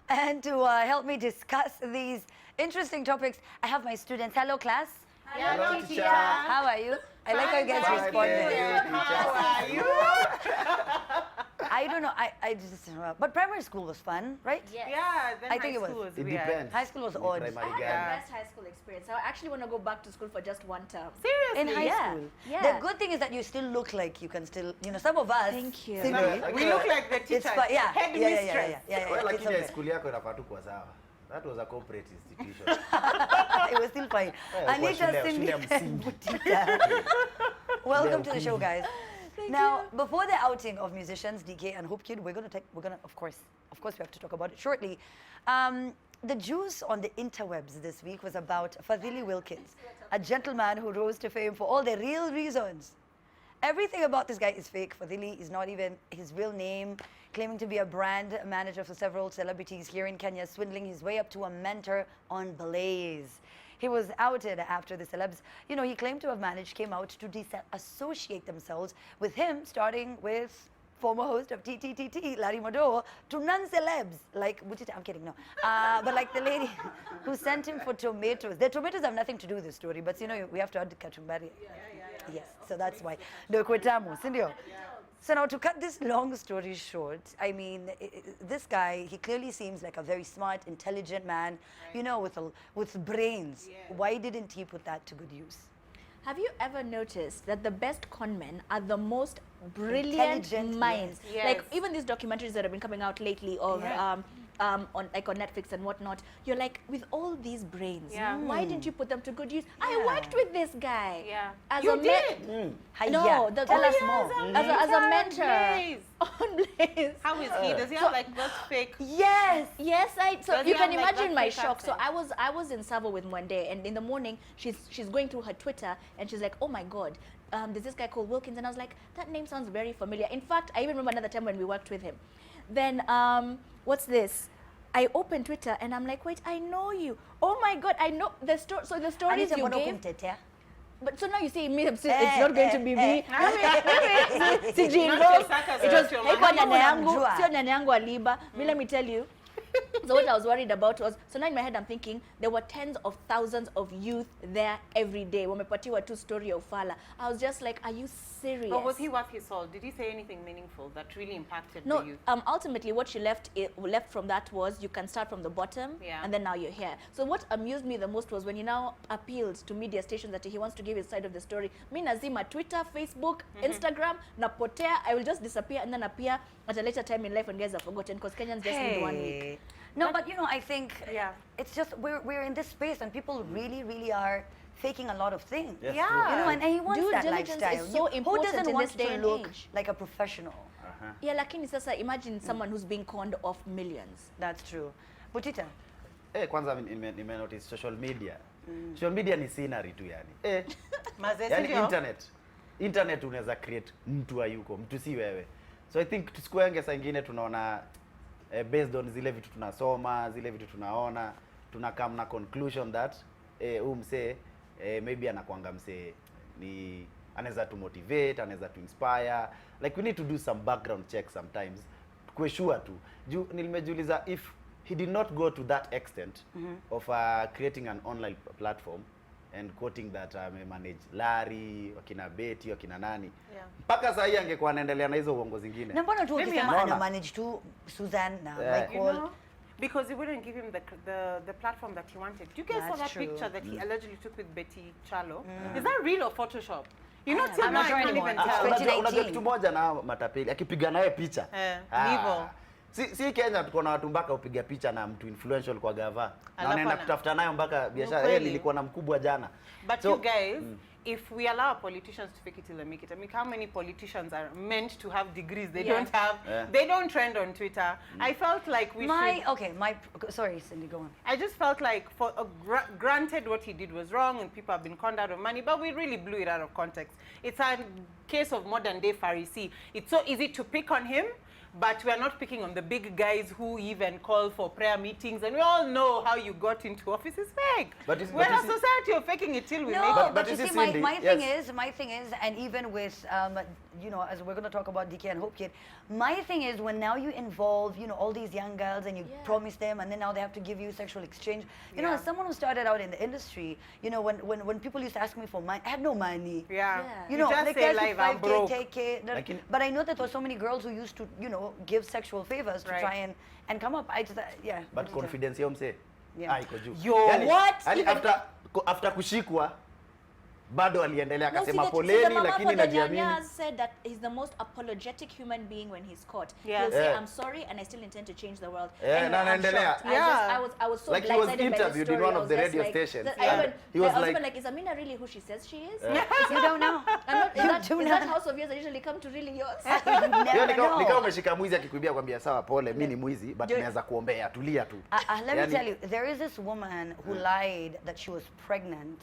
And to help me discuss these interesting topics, I have my students. Hello, class. Hello, teacher. How are you? I like how you guys responded. How are you? I don't know. I just, but primary school was fun, right? Yes. Yeah, then I think it was. weird. It depends. High school was odd. I had the best high school experience. I actually want to go back to school for just one term. Seriously? In high Yeah. school. Yeah. The good thing is that you still look like you can still, some of us. Thank you. Cindy, We look like the teachers. yeah. Headmistress. Yeah. Well, It's lakini okay. school yako inafaa tu kuwa sawa. That was a corporate institution. It was still fine. Yeah, Anita, shule Cindy, ya and msingi. Butita. Welcome to the show, guys. Now, before the outing of musicians, DK and Hope Kid, we're gonna, of course, we have to talk about it shortly. The juice on the interwebs this week was about Fadhili Wilkins, a gentleman who rose to fame for all the real reasons. Everything about this guy is fake. Fadhili is not even his real name, claiming to be a brand manager for several celebrities here in Kenya, swindling his way up to a mentor on Blaze. He was outed after the celebs, he claimed to have managed, came out to disassociate themselves with him, starting with former host of TTTT, Larry Madowo, to non-celebs, like, I'm kidding, no. But like the lady who sent him for tomatoes. The tomatoes have nothing to do with the story, but we have to add kachumbari. Yes, so that's why. The kwetamu, sindio? So now, to cut this long story short, I mean, this guy, he clearly seems like a very smart, intelligent man, with brains. Yeah. Why didn't he put that to good use? Have you ever noticed that the best con men are the most brilliant Intelligent, minds? yes. Like even these documentaries that have been coming out lately of on Netflix and whatnot, you're like, with all these brains, Yeah. why didn't you put them to good use? I worked with this guy. Yeah. As You a did? No, Tell us yes, more. as a mentor Blaze. on Blaze. How is he? Does he have like those fake? Yes! Yes, so Does you he can have, like, imagine that my fake shock. So accent? I was in Savo with one day, and in the morning she's going through her Twitter, and she's like, oh my God, there's this guy called Wilkins, and I was like, that name sounds very familiar. In fact, I even remember another time when we worked with him. Then what's this? I opened Twitter and I'm like, wait, I know you. Oh my God, I know the story. So the stories you gave. But so now you see me, it's not going to be me. It was haikuwa nyanya yangu, sio nyanya yangu aliba. Let me tell you. So what I was worried about was, so now in my head I'm thinking, there were tens of thousands of youth there every day. Wamepatiwa tu story of Fala. I was just like, are you serious? But was he worth his salt? Did he say anything meaningful that really impacted No, the youth? ultimately what she left from that was, you can start from the bottom, and then now you're here. So what amused me the most was when he now appealed to media stations that he wants to give his side of the story. Me nazima Twitter, Facebook, Instagram, napotea, I will just disappear and then appear at a later time in life when guys are forgotten, because Kenyans just need 1 week. No, but I think it's just we're in this space and people really, really are faking a lot of things. Yes, Yeah. And he wants Due that diligence lifestyle. is so Who important doesn't in want this day to and look age? like a professional? Yeah, lakini sasa imagine someone who's being conned off millions. That's true. Butita? Kwanza notice social media. Social media ni scenery tu yani. Mazesi Yani ndio? internet unaweza create mtu hayuko, mtu si wewe. So I think tusikuenge saa ingine tunaona based on zile vitu tunasoma, zile vitu tunaona, tunakam na conclusion that msee maybe anakuanga msee ni anaweza tu motivate, anaweza tu inspire. Like we need to do some background check sometimes. Tukue sure tu. Nimejiuliza if he did not go to that extent of creating an online platform and quoting that manage Larry, wakina Betty, wakina nani. Mpaka saa hii angekuwa anaendelea na hizo uongo zingine. Na mbona tu ukisema ana manage tu Susan na Michael? Because he wouldn't give him the platform that he wanted. You guys saw that picture that he allegedly took with Betty Chalo? Is that real or Photoshop? Till now I can't even tell. Unajua kitu moja na matapeli akipiga naye picha. Hivyo. Si Kenya tuko na watu mpaka upiga picha na mtu influential kwa gava. Na anaenda kutafuta nayo mpaka biashara. Nilikuwa na mkubwa jana. But you guys, if we allow politicians to fake it till they make it, I mean, how many politicians are meant to have degrees they don't have? They don't trend on Twitter. I felt like we should... Sorry, Cindy, go on. I just felt like, granted what he did was wrong and people have been conned out of money, but we really blew it out of context. It's a case of modern day Pharisee. It's so easy to pick on him, but we are not picking on the big guys who even call for prayer meetings, and we all know how you got into office is fake. We're a society of faking it till we make it. But you see, my thing is, and even with you know, as we're going to talk about DK and Hope Kid, my thing is when now you involve, you know, all these young girls and you promise them and then now they have to give you sexual exchange. You know, as someone who started out in the industry, you know, when people used to ask me for money, I had no money. Yeah. You know, just like say they asked me live, I'm 5K, broke. 10K. But I know that there were so many girls who used to, you know, give sexual favors to Right. try and come up. I just, yeah. But confidence yao mse. Yeah. Iko juu. Yo, what? Yani Even- after kushikwa bado aliendelea No, akasema the poleni mama lakini for the najiamini. Janyas said that he's the most apologetic human being when he's caught. Yeah. He'll say, Yeah. I'm sorry and I still intend to change the world. Yeah, Anyway, na I'm anaendelea. shocked. Yeah. I was so Like he was blindsided by this interviewed in story. one I of was the just radio like, stations. that- Yeah. I even, He was I was like- even like, is Amina really who she says she is? You don't know. I'm not, is, You that, do is not. that house of yours that usually come to really yours? You Hiyo never nikao know. umeshika mwizi akikuibia kwambia sawa pole mimi ni mwizi but Do- naweza kuombea tulia tu. Let me Yani- tell you, there is this woman who lied that she was pregnant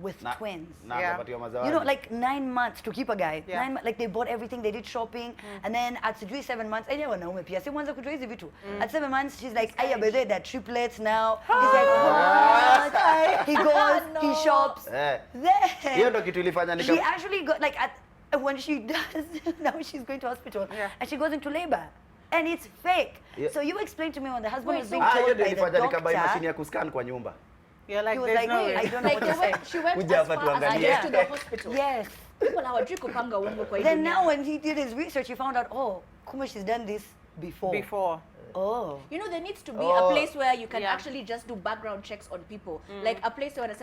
with Na- twins. na Yeah. akapatiwa mazawadi. You know, like 9 months to keep a guy. Yeah. Like they bought everything, they did shopping, and then at sijui 7 months, anyway, wanaume pia si mwanza kujua hizi vitu. At 7 months, she's like, aya, by the way, they're triplets now. He's like, what? He goes, he No. shops. Eh. Then Hiyo ndo kitu ilifanya she nika actually got like when she does now she's going to hospital Yeah. and she goes into labor. And it's fake. Yeah. So you explain to me when the husband Wait, was being so- hiyo told ndo by the ilifanya nikabai doctor, mashine ya kuscan kwa nyumba. You're like, he was there's like, no way. I don't know Like what to say. she went Kuja as hapa far as to tuangalie. get to the hospital. Yes. People hawajui kupanga uongo kwa hii Then dunia. now when he did his research, he found out, oh, Kuma, she's done this before. Before. Oh. You know, there needs to be Oh. a place where you can Yeah. actually just do background checks on people. Like a place where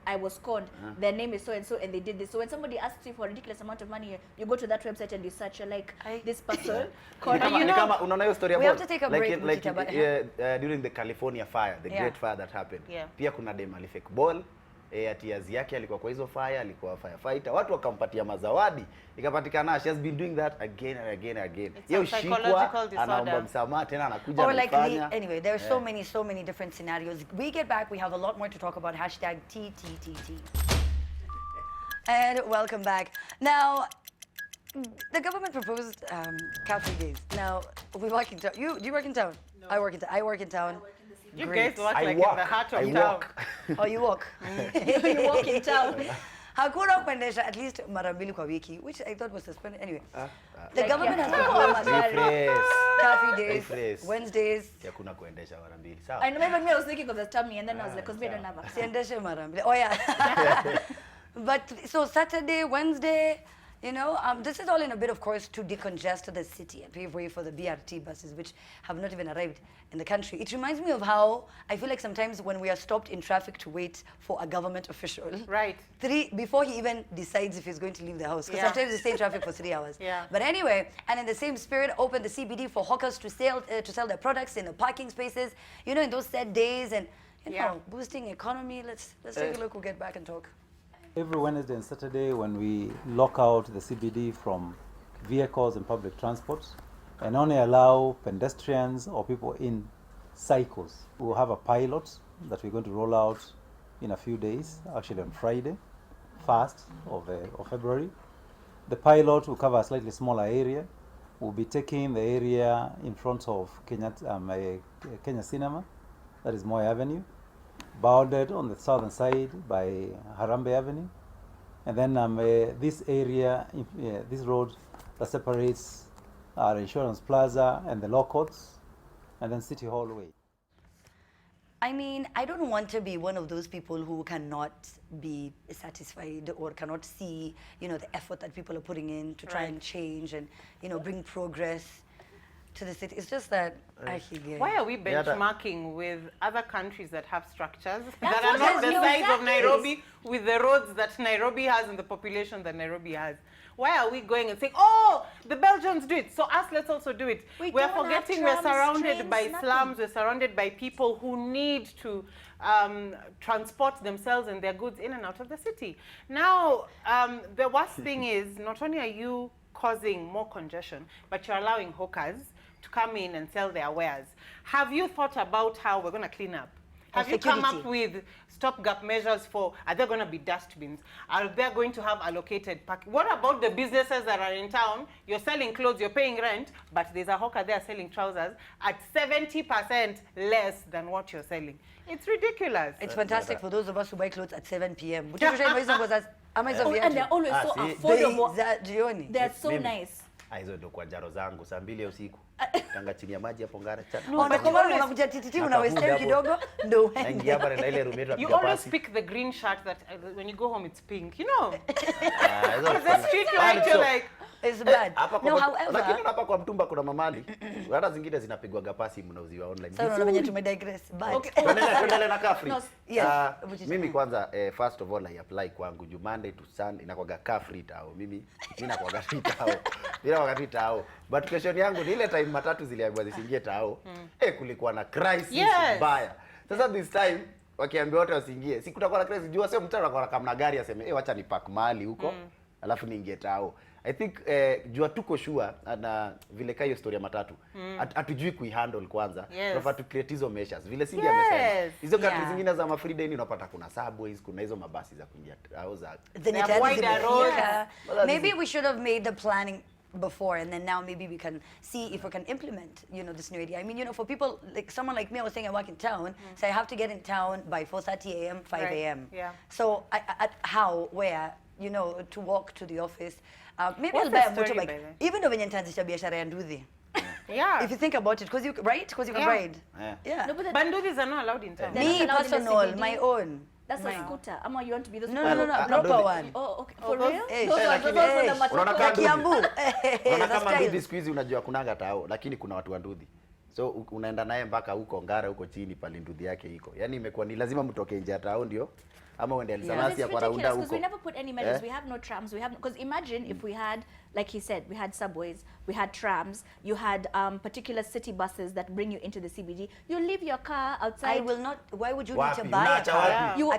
I was conned, their name is so and so, and they did this. So when somebody asks you for a ridiculous amount of money, you go to that website and you search. You're like, this person Ni conned kama- you. ni kama unaona hiyo story We about have to take a like break, in- like Mukita, but- during the California fire, the Yeah. great fire that happened. Yeah. Pia kuna dem alifake ball atiazi yake alikuwa kwa hizo fire, alikuwa firefighter. Watu wakampatia mazawadi. Ikapatikana she has been doing that again and again and again. It's Yeye a psychological ushikwa disorder. anaomba msamaha tena anakuja Or like anafanya. anyway, there are so many different scenarios. We get back, we have a lot more to talk about. Hashtag TTTT. And welcome back. Now, the government proposed car-free days. Now, we work in town. Do you work in town? No. I work in town. You Great. guys work I like walk. in the heart of I town. walk. Oh, you walk. You walk in town. Hakuna kuendesha at least mara mbili kwa wiki, which I thought was suspended. Anyway, the Like, government yeah. has proposed Rephrase. car-free days, Rephrase. Wednesdays. Ya kuna kuendesha mara mbili. Sawa. I know, even me, I was thinking of the tummy, and then I was like, because we don't have a. Siendeshe mara mbili. Oh yeah. But so Saturday, Wednesday, you know, this is all in a bit, of course, to decongest the city and pave way for the BRT buses, which have not even arrived in the country. It reminds me of how I feel like sometimes when we are stopped in traffic to wait for a government official, Right. before he even decides if he's going to leave the house, because Yeah. sometimes they stay in traffic for 3 hours. Yeah. But anyway, and in the same spirit, open the CBD for hawkers to sell their products in the parking spaces. You know, in those sad days and Yeah. boosting economy. Let's take a look. We'll get back and talk. Every Wednesday and Saturday when we lock out the CBD from vehicles and public transport and only allow pedestrians or people in cycles, we'll have a pilot that we're going to roll out in a few days, actually on Friday, 1st of February. The pilot will cover a slightly smaller area. We'll be taking the area in front of Kenya Cinema, that is Moy Avenue, bounded on the southern side by Harambe Avenue, and then this area, this road that separates our Insurance Plaza and the Law Courts, and then City Hall Way. I mean, I don't want to be one of those people who cannot be satisfied or cannot see, you know, the effort that people are putting in to try and change and, you know, bring progress to the city. It's just that I feel Why are we Yeah, that- benchmarking with other countries that have structures that That's are what not I the was- size of exactly. Nairobi with the roads that Nairobi has and the population that Nairobi has? Why are we going and saying, oh, the Belgians do it, so us, let's also do it? We We're don't have forgetting we're trams, surrounded by trains, slums, we're surrounded by people who need to transport themselves and their goods in and out of the city. Now, the worst thing is, not only are you causing more congestion, but you're allowing hawkers to come in and sell their wares. Have you thought about how we're going to clean up? Have you come security. up with stopgap measures for, are there going to be dustbins? Are they going to have allocated parking? What about the businesses that are in town? You're selling clothes, you're paying rent, but there's a hawker there selling trousers at 70% less than what you're selling. It's ridiculous. It's fantastic for those of us who buy clothes at 7 p.m. And they're always so see, affordable. They're so Mimi. nice. Hizo ndo kwa jaro zangu saa 2 usiku. Tanga chini ya maji hapo ngara cha. unakuja TTT una waste time kidogo ndo Naingia hapa na ile room yetu You apiga always pasi. pick the green shirt that when you go home it's pink, you know? Hizo The street light, you're like, It's bad. hapa No, kwa lakini however, hapa kwa mtumba kuna mamali. Hata zingine zinapigwaga pasi mnauziwa online. sasa unaona venye tumedigress. But Tuendelee na car free. No, yes, which is Mimi kwanza first of all I apply kwangu Monday to Sunday inakuwaga car free tao. Mimi nakuwaga free tao. Bila wakati tao. But question yangu ni ile time matatu ziliambiwa zisingie tao. Kulikuwa na crisis mbaya. Sasa this time wakiambiwa wote wasiingie. Si kutakuwa na crisis jua sio mtu anakuwa kama gari aseme wacha ni park mahali huko. Alafu niingie tao. I think jua tuko sure na vile kayo story ya matatu hatujui kuihandle kwanza. Tunafaa tu create hizo measures vile Cindy amesema hizo countries zingine za free day unapata kuna subways kuna hizo mabasi za kuingia au za wider roads. Maybe we should have made the planning before, and then now maybe we can see if we can implement, this new idea. I mean, for people like someone like me, I was saying I work in town, so I have to get in town by 4:30 a.m., 5 a.m. Yeah. So how, where, to walk to the office. Maybe What's I'll buy a the story, motorbike. by the way? Even though when you ntaanzisha biashara ya nduthi. Yeah. If you think about it, because you can ride. Yeah. No, but But nduthis are not allowed in town. They're Me not allowed in the personal, CBD. my own. That's a scooter. Ama, you want to be those No, people? proper one. Oh, okay. For those- real? Eh, Those are lakini- those for the eh, matatu. unaona kama Kiambu. Unaona That's kama style. ndudhi siku hizi unajua kunanga tao lakini kuna watu wa ndudhi. So unaenda naye mpaka huko ngara huko chini pale ndudhi yake iko. Yaani imekuwa ni lazima mtoke nje ya tao ndio ama uende But Alsamasi it's ya kwa raunda ridiculous because huko. we never put any measures. We have no trams. Because imagine if we had, like he said, we had subways, we had trams, you had particular city buses that bring you into the CBD. You leave your car outside. I will not. Why would you Wapi? need to buy a Unaacha car? wapi? You-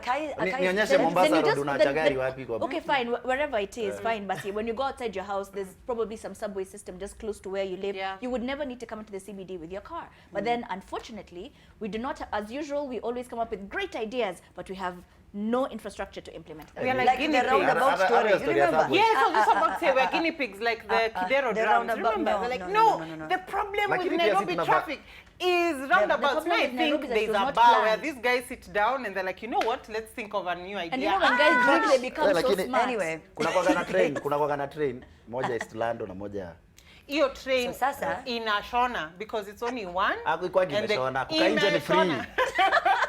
Nionyeshe Then Mombasa you road just- unaacha then- gari wapi kwa. Okay, fine. Wherever it is, fine. But see, when you go outside your house, there's probably some subway system just close to where you live. Yeah. You would never need to come into the CBD with your car. But then, unfortunately, we do not. As usual, we always come up with great ideas, but we have no infrastructure to implement them. We are like Like guinea the pigs. roundabout Other story. You story ya remember? subway. Yes, I was just about to say we're guinea pigs like the Kidero the drums. roundabout- Remember? no, They're like, no, no, the problem Lakini with pia Nairobi si tunafaa- traffic is roundabouts. problem Now I with Nairobi think is that there's it was a not bar where planned. these guys sit down and they're like, you know what? Let's think of a new idea. And you know when guys drink, they become so Lakini- smart. Anyway, Kuna kwa na train moja East Lando na moja Iyo train So sasa- inashona because it's only one. Hakuikuwa and the- kimeshona. Kukaa nje ni free. imeshona.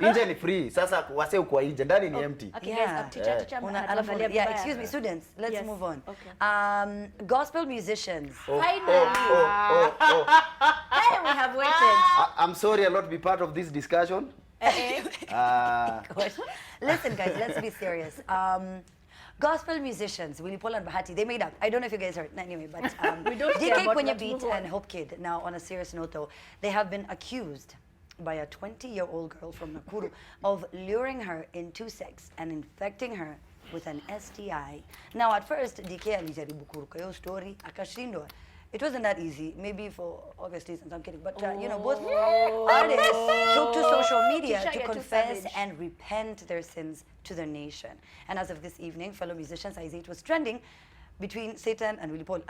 Nje ni free. Sasa wase uko nje ndani ni empty. Okay, Yeah. guys, teacher, yeah, excuse me, students. Let's Yes. move on. Okay. Gospel musicians. Finally. Hey, we have waited. I'm sorry I'll not be part of this discussion. Listen, guys, let's be serious. Gospel musicians, Willie Paul and Bahati, they made up. I don't know if you guys heard. Anyway, but We don't care DK about Kwenye that. Beat Move on. and Hope Kid. Now, on a serious note, though, they have been accused by a 20-year-old girl from Nakuru of luring her into sex and infecting her with an STI. Now, at first, DK alijaribu kuruka hiyo story, akashindwa. It wasn't that easy, maybe for August reasons, I'm kidding. But, both artists took to social media Teacher, to you're too confess savage. and repent their sins to the nation. And as of this evening, fellow musicians, Isaiah, it was trending between Satan and Willie Paul. It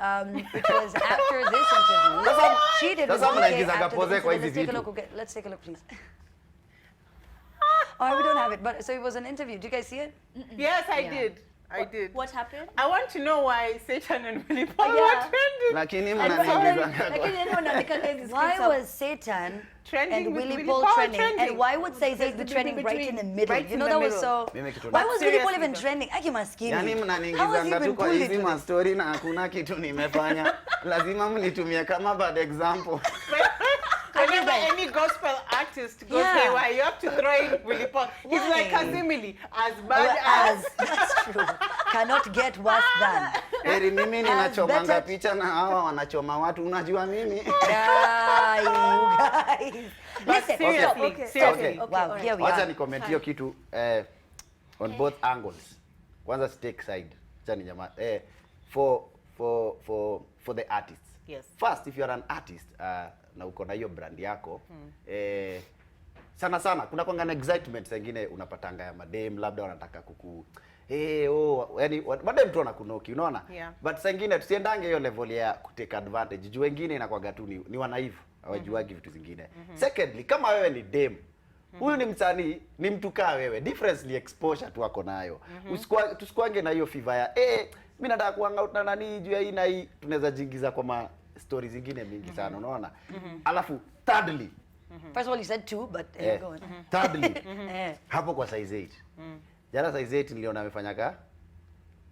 was after this interview. She did with Sasa DK mnaigiza after the kapoze kwa incident. hizi Let's take a vitu. look. Okay, let's take a look, please. Oh, we don't have it. But so it was an interview. Do you guys see it? Yes, I Yeah. did. I did. What happened? I want to know why Satan and Willie Paul Yeah. were trending. Lakini And mnaniingiza lakini anyone anaandika hizi Why scripts up. was Satan Trending and with Willie Willie Paul Paul trending? trending. And why would Isaiah be Between- trending right in the middle? right You in know, the that was middle. so... Mimi kitu Why na- was Willie Paul Seriously even though. trending? Aki maskini. Yaani How was he mnaniingizanga even tu kwa pulled hizi into ma this? story na hakuna kitu nimefanya. Lazima mnitumie kama bad example. Whenever any gospel artist goes Yeah. haywire, you have to throw in Willie Paul. He's Why? like a simile, as bad Well, as. that's true. Cannot get worse than. Heri mimi ninachomanga better- picha na hawa wanachoma watu unajua mimi. Yeah, you guys. Listen, seriously, stop. seriously. Wow, alright. here we Wacha are. ni comment hiyo kitu on both angles. Kwanza take side. Acha ni jamaa for the artists. Yes. First if you are an artist na uko na hiyo brand yako sana sana kuna kwanga na excitement zingine unapatanga ya madem labda wanataka kuku yani madem tu wanakunoki unaona but zingine tusiendange hiyo level ya kutake advantage juu wengine inakuwaga tu ni wanaivu hawajuagi vitu zingine. Secondly, kama wewe ni dem huyu ni msanii, ni mtu kaa wewe, difference ni exposure tu wako nayo. Tusikwange na hiyo fever ya mimi nataka kuhang out na nani juu ya hii na hii, tunaweza jingiza kwa ma stories zingine mingi sana unaona. Alafu thirdly, first of all you said 2 but go on. Thirdly, hapo kwa size 8. Jana size 8 niliona amefanya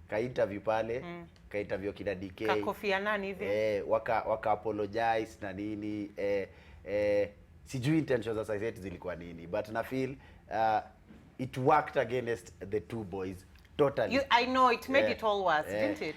ka interview pale, ka interview Kid DK. Kakofia nani hivi? Waka apologize na nini sijui intentions za size 8 zilikuwa nini but na feel it worked against the two boys totally. I know it made it all worse, didn't it?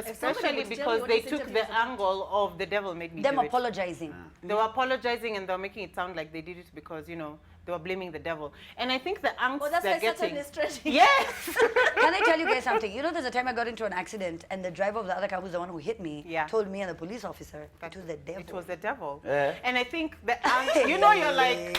Especially because they took the angle of the devil made me them do it. apologizing. They were apologizing and they were making it sound like they did it because, you know, they were blaming the devil. And I think the angst they're getting... Yes! Can I tell you guys something? You know, there's a time I got into an accident and the driver of the other car, who's the one who hit me, told me and the police officer it was the devil. It was the devil. And I think the angst... You know, you're like...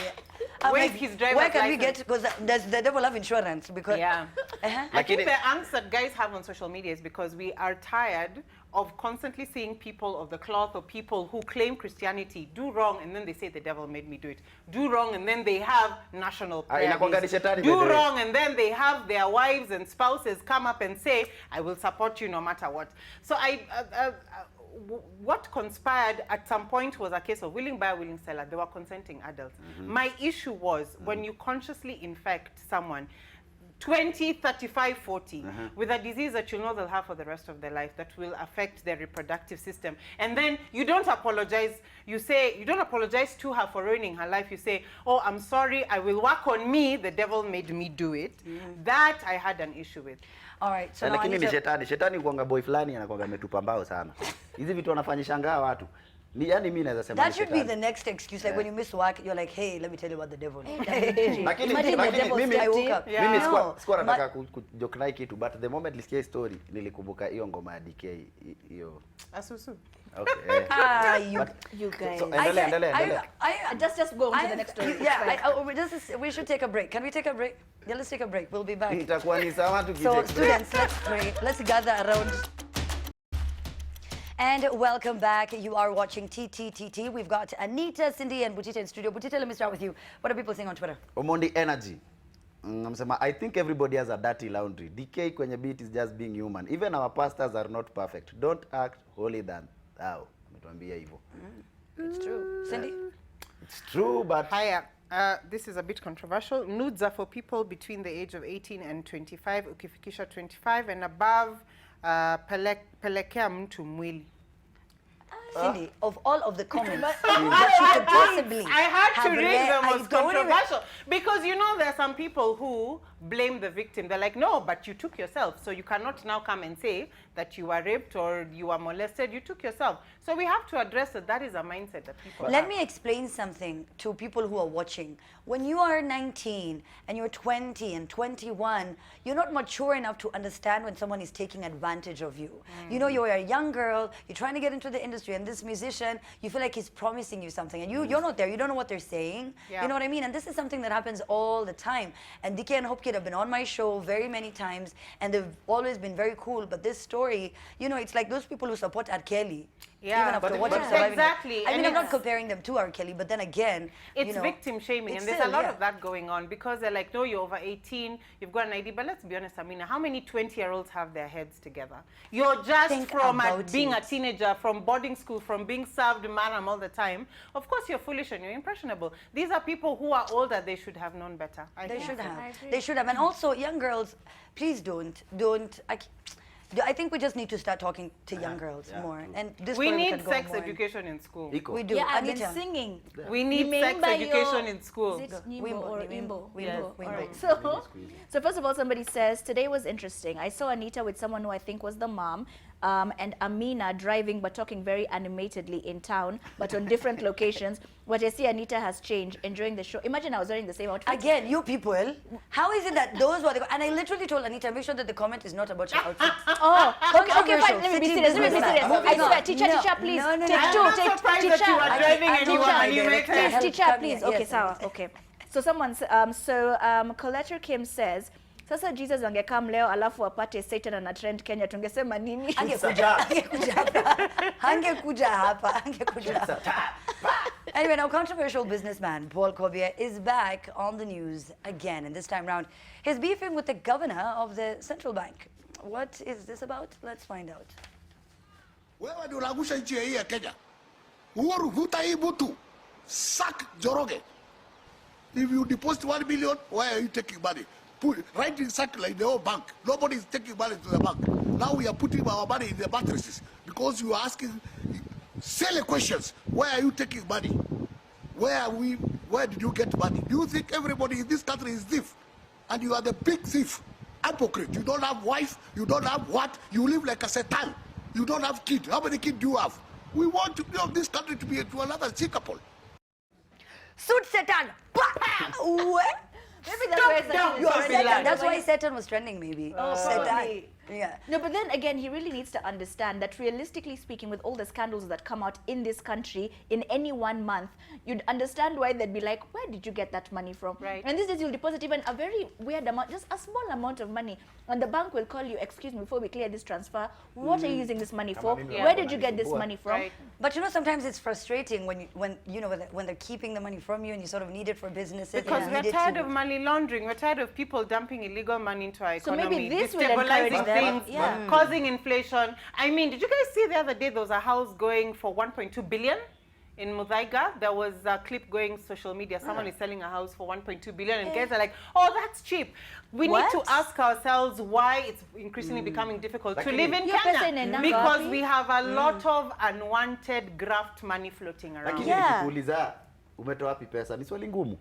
Where's his driver's where can license? we get... Because does the devil have insurance? Because... Yeah. I think the angst that guys have on social media is because we are tired of constantly seeing people of the cloth or people who claim Christianity do wrong and then they say the devil made me do it. Do wrong and then they have national prayer days. Do wrong and then they have their wives and spouses come up and say, I will support you no matter what. So what conspired at some point was a case of willing buyer, willing seller. They were consenting adults. My issue was when you consciously infect someone 20, 35, 40 with a disease that you know they'll have for the rest of their life that will affect their reproductive system. And then you don't apologize. You say, you don't apologize to her for ruining her life. You say, oh, I'm sorry, I will work on me. The devil made me do it. That I had an issue with. All right, so lakini ni shetani kuanga boy fulani anakuanga ametupa mbao sana. Hizi vitu wanafanyishangaa watu. Yani mimi naweza sema that should be the next excuse, like when you miss work you're like, hey, let me tell you about the devil. Lakini mimi sikuwa nataka kujoke na kitu but the moment nilisikia story nilikumbuka hiyo ngoma ya DK hiyo Asusu. Okay. You guys. So endelea. Just go on to the next story. We should take a break. Can we take a break? Yeah, let's take a break. We'll be back. Itakuwa ni sawa tu So students, let's pray. Let's gather around. And welcome back. You are watching TTTT. We've got Anita, Cindy, and Butita in studio. Butita, let me start with you. What are people saying on Twitter? Omondi Energy. I think everybody has a dirty laundry. DK Kwenye beat is just being human. Even our pastors are not perfect. Don't act holier than thou. Ametuambia hivyo. It's true. Cindy? It's true, but... Hiya. This is a bit controversial. Nudes are for people between the age of 18 and 25. Ukifikisha 25 and above, pelekea mtu mwili. Cindy, of all of the comments that you could possibly I had to read the most don't controversial because you know there are some people who blame the victim. They're like, no, but you took yourself, so you cannot now come and say that you were raped or you were molested. You took yourself. So we have to address that. That is a mindset that people Let have. me explain something to people who are watching. When you are 19 and you're 20 and 21, you're not mature enough to understand when someone is taking advantage of you. You know, you're a young girl, you're trying to get into the industry, and this musician, you feel like he's promising you something, and you're not there, you don't know what they're saying. You know what I mean? And this is something that happens all the time. And DK and Hope Kid have been on my show very many times, and they've always been very cool. But this story, you know, it's like those people who support R. Kelly. Yeah, even after watching but Surviving. exactly. I mean, I'm not comparing them to R. Kelly, but then again, it's you know, victim shaming, and there's a lot of that going on because they're like, no, you're over 18, you've got an ID. But let's be honest, Amina, how many 20-year-olds have their heads together? You're just from being a teenager, from boarding school, from being served manam all the time. Of course, you're foolish and you're impressionable. These are people who are older. They should have known better. They should have. They should have. And also, young girls, please don't. I think we just need to start talking to young girls more. And this we need sex education in school. We do. Yeah, I've Anita. been singing. We need sex education in school. Is it Nimbo or Imbo? Wimbo. All right. So first of all, somebody says, today was interesting. I saw Anita with someone who I think was the mom, and Amina driving but talking very animatedly in town, but on different locations. But I see Anita has changed, enjoying the show. Imagine I was wearing the same outfit. Again, you people, how is it that those were the... And I literally told Anita, make sure that the comment is not about your outfit. Oh, okay, fine. Let me be serious. I swear, teacher, please. No. Take I'm two. not surprised that you are driving and you are animated. Please, teacher, please. Okay, sawa. Okay. So Collector Kim says, sasa Jesus angekam leo alafu apate Satan ana trend Kenya tungesema nini? Angekuja hapa. Anyway, now controversial businessman Paul Kobia is back on the news again, and this time round, he's beefing with the governor of the central bank. What is this about? Let's find out. Wewe ndio unagusha nchi hii ya Kenya. Uhuru vuta hii butu. Sack Joroge. If you deposit 1 billion, why are you taking money? Right in sack like the whole bank. Nobody is taking money to the bank. Now we are putting our money in the mattresses because you are asking silly questions. Where are you taking money? Where did you get money? Do you think everybody in this country is thief? And you are the big thief. Hypocrite. You don't have wife, you don't have what? You live like a Satan. You don't have kids. How many kids do you have? We want to build this country to be to another Singapore. Suit Satan! What? Maybe that's why Satan is Satan. That's why Satan was trending, maybe. Satan. Probably. Yeah. No, but then again, he really needs to understand that realistically speaking, with all the scandals that come out in this country in any 1 month, you'd understand why they'd be like, where did you get that money from? Right. And these days you'll deposit even a very weird amount, just a small amount of money, and the bank will call you, excuse me, before we clear this transfer, what are you using this money for? Where did you get this money from? Right. But you know, sometimes it's frustrating when they're keeping the money from you and you sort of need it for businesses. Because and we're need it tired to- of money laundering. We're tired of people dumping illegal money into our So economy. maybe this will encourage destabilizing them. things, Yeah. causing inflation. I mean, did you guys see the other day there was a house going for 1.2 billion? In Muthaiga, there was a clip going social media. Someone is selling a house for 1.2 billion, and guys are like, "Oh, that's cheap." We need to ask ourselves why it's increasingly becoming difficult to live in Your person Kenya, in because Nairobi. we have a lot of unwanted graft money floating around. Lakini Yeah. nikikuuliza umetoa wapi pesa? Ni swali ngumu.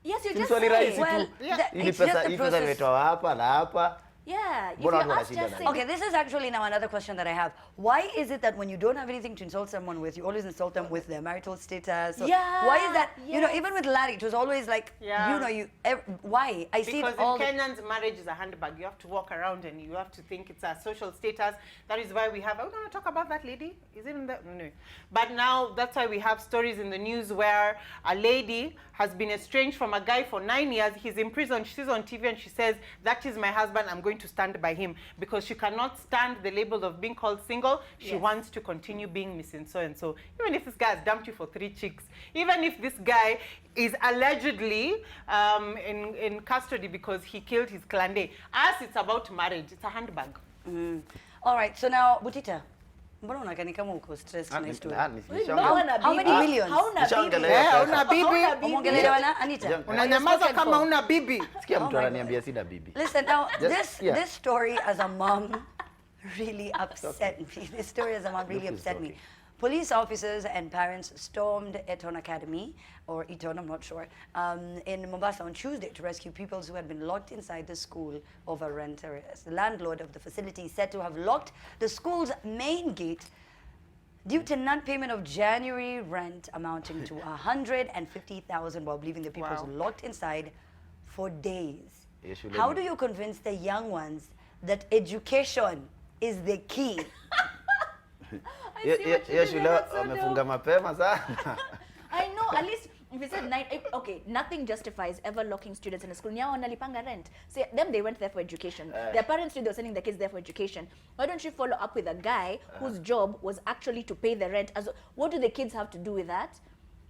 Yes, you Si just swali say. rahisi Well, tu. the- Ili it's just pesa the hii pesa process. nimetoa hapa na hapa. Yeah, if Mbona you watu ask, wanashinda just nani? say. Okay, this is actually now another question that I have. Why is it that when you don't have anything to insult someone with, you always insult them with their marital status? Or Yeah, why is that? You know, yes. even with Larry, it was always like, Yeah. you know, why? I see Because it all in Kenyans, marriage is a handbag. You have to walk around and you have to think it's a social status. That is why we have, are we going to talk about that lady? Is it in the, no. But now that's why we have stories in the news where a lady has been estranged from a guy for 9 years. He's in prison. She's on TV and she says, that is my husband. I'm going to stand by him. Because she cannot stand the label of being called single. She wants to continue being Mrs. So-and-so. Even if this guy has dumped you for 3 chicks, even if this guy is allegedly in custody because he killed his clan. Us, it's about marriage. It's a handbag. All right, so now, Butita, mbona unakaa kama uko stressed na hii story? How many millions? Una bibi. Umeongelelewa na Anita? Unanyamaza kama una bibi. Sikia Oh mtu my ananiambia sina bibi. Listen, now, Just- yeah. this story as a mom really upset me. This story as a mom really Look who's upset me. talking. Police officers and parents stormed Eton Academy, or Eton, I'm not sure, in Mombasa on Tuesday to rescue pupils who had been locked inside the school over rent arrears. The landlord of the facility is said to have locked the school's main gate due to non-payment of January rent amounting to 150,000 while leaving the pupils locked inside for days. How do you convince the young ones that education is the key? Hiyo shule wamefunga mapema sana. I know, at least if you said 9, okay, nothing justifies ever locking students in a school. Nyao wanalipanga rent. See, them, they went there for education. Their parents knew they were sending their kids there for education. Why don't you follow up with a guy whose job was actually to pay the rent? As what do the kids have to do with that?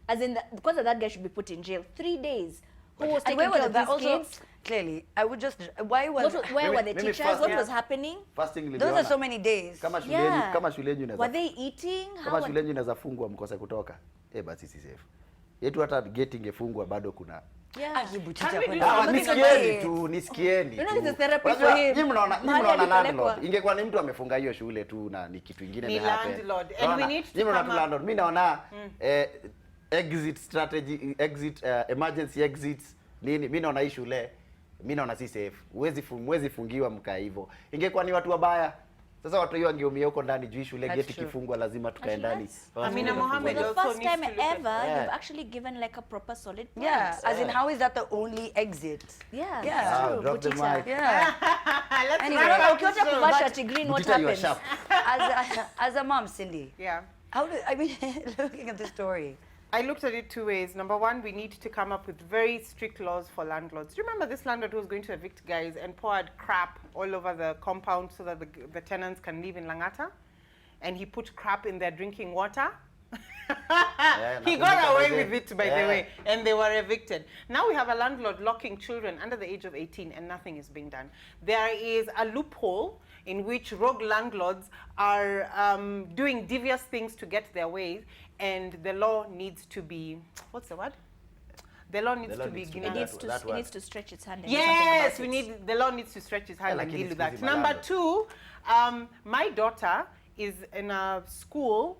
As in, because of that guy should be put in jail. 3 days. Who was And taking where were care the of these also, kids? clearly, I would just, why was, Where were the Maybe teachers? first- What yeah. was happening? First thing those niliona, are so many days. kama shuleni, Yeah. kama shuleni Were unaweza they eating? How kama were shuleni unaweza fungwa mkose kutoka. Basi si safe. Yetu hata gate ingefungwa bado kuna. Yeah. Butita, we kwani- do something Nisikieni tu, nisikieni. You know, tu. this is therapy Unajua, for him. nyinyi mnaona Mahali alipelekwa. landlord. Ingekuwa ni mtu amefunga hiyo shule tu na ni kitu kingine Ni imehappen. landlord. And Unaona? we need to Nyinyi mnaona come tu up- landlord. Mimi naona exit strategy, emergency exits nini? Mimi naona hii shule, mimi naona si safe. Mwezi fungiwa mkaa hivyo. Ingekuwa ni watu wabaya. Sasa watu hiyo wangeumia huko ndani juu shule That's gate true. kifungwa lazima tukae Actually, ndani. that's- Amina Mohammed For the also first needs time to look at- ever, Yeah. you've actually given like a proper solid point. Yeah, as in, how is that the only exit? Yeah, Yeah. that's true. Drop the Butita. mic. Yeah. Let's Anyway. wrap Unaona up ukiota this show. kuvaa But- shati green, what Butita, you are happens? sharp. As a mom, Cindy, Yeah. how do, I mean, looking at the story, I looked at it two ways. Number one, we need to come up with very strict laws for landlords. Do you remember this landlord who was going to evict guys and poured crap all over the compound so that the tenants can live in Langata? And he put crap in their drinking water? He got away with it, by the way, and they were evicted. Now we have a landlord locking children under the age of 18 and nothing is being done. There is a loophole in which rogue landlords are doing devious things to get their way, and the law needs to be, what's the word? The law needs to be It needs to stretch its hand. And yes, do something about the law needs to stretch its hand like and deal it's with that. visible Number landlord. two, my daughter is in a school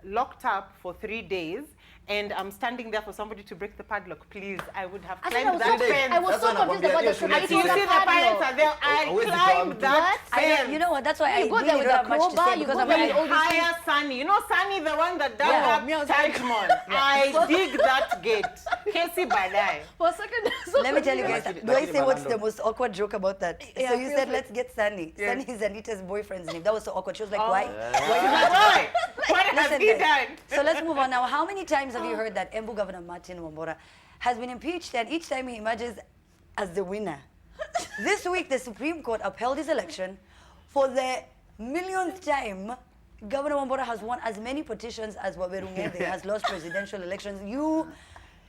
locked up for 3 days, and I'm standing there for somebody to break the padlock. Please, I would have I think climbed that fence. I was That's so what I'm confused about confused. the You You should see see the parents are there. I Always climbed come that fence. You know what? That's why You I go really there with don't a have much to crowbar, say you because go I'm there like, with all these Hire Sunny. You know Sunny, the one that dug Yeah. up Tajmon. I dig that gate. Casey Badai. For a second, so let me tell you guys, Lakini- do I lakini say what's the Malando- most awkward joke about that? Yeah, So you feel said, free. let's get Sunny. Yeah. Sunny is Anita's boyfriend's name. That was so awkward. She was like, Oh. why? Why? What has Listen, he guys, done? so let's move on now. How many times have you heard that Embu Governor Martin Wambora has been impeached, and each time he emerges as the winner? This week, the Supreme Court upheld his election for the millionth time. Governor Wambora has won as many petitions as Waberungede has lost presidential elections. You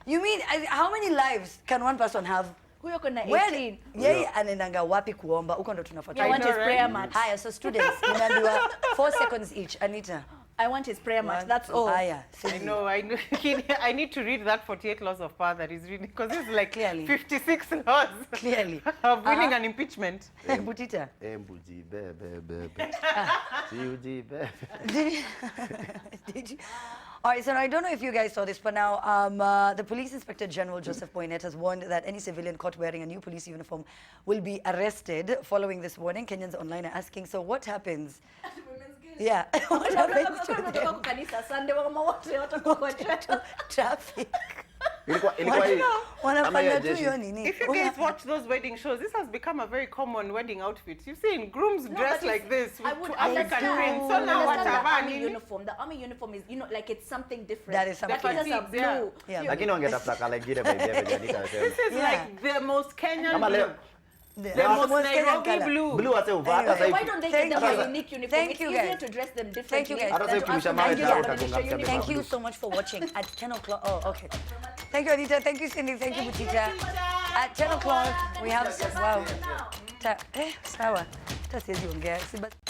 mean, how many lives can one person have? huyo kona Where 18. yeye anaendanga wapi kuomba? Huko ndo tunafuata. I want know, his right? prayer mat. Haya, so students, nimeambiwa 4 seconds each. Anita. I want his prayer mat. One, That's all. Haya, I Cindy. know, I know. I need to read that 48 laws of power that he's reading, because it's like Clearly. 56 laws Clearly. of winning an impeachment. Butita. Embuji bebe. Siuji bebe. Did you? All right, so I don't know if you guys saw this, but now the Police Inspector General Joseph Poinet has warned that any civilian caught wearing a new police uniform will be arrested. Following this warning, Kenyans online are asking, so what happens? Yeah, what happens to them? Traffic. Ilikuwa hii. Wanafanya tu hiyo nini? If you guys watch those wedding shows, this has become a very common wedding outfit. You've seen grooms dress like this with two African prints. So now what the have army I uniform. The army uniform is, like it's something different. That is something. Like it has a Fatigues, yeah. blue. Yeah. Lakini wangetafuta kala ingine by the way Anita anasema. This is Yeah. like the most Kenyan Kama leo blue. The The most Kenyan Nairobi colour. blue. blue hata uvaa hata Anyway, Why hivi. don't they Thank get them you. a unique uniform? Thank It's you, easier guys. to dress them differently. Thank you, guys. Hata sasa ukirusha mawe Thank you. tayari Thank you. utagonga msemo. Thank you so much for watching. At 10 o'clock. Oh, okay. Thank you, Anita. Thank you, Cindy. Thank you, Butita. At 10 o'clock, we have... Wow. Sawa. Hata siwezi ongea. Si basi-